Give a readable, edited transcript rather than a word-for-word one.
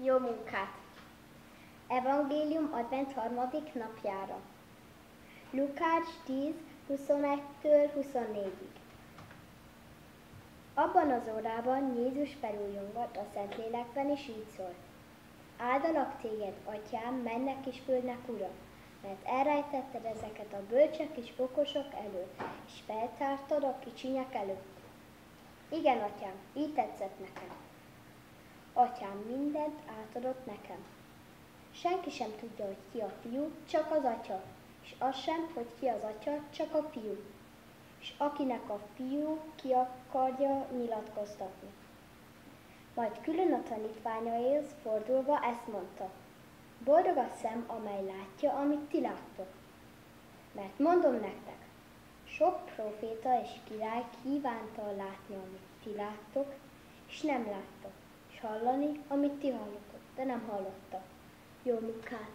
Jó munkát! Evangélium advent 3. napjára. Lukács 10, 21-től 24-ig. Abban az órában Jézus felújongott a Szentlélekben, és így szólt: Áldalak téged, Atyám, mennek és földnek Ura, mert elrejtetted ezeket a bölcsek és okosok előtt, és feltártad a kicsinyek előtt. Igen, Atyám, így tetszett nekem. Atyám mindent átadott nekem. Senki sem tudja, hogy ki a fiú, csak az atya, és az sem, hogy ki az atya, csak a fiú, és akinek a fiú ki akarja nyilatkoztatni. Majd külön a tanítványaihoz fordulva ezt mondta: Boldog a szem, amely látja, amit ti láttok. Mert mondom nektek, sok próféta és király kívánta látni, amit ti láttok, és nem láttok, és hallani, amit ti hallotok, de nem hallottak. Jó munkát!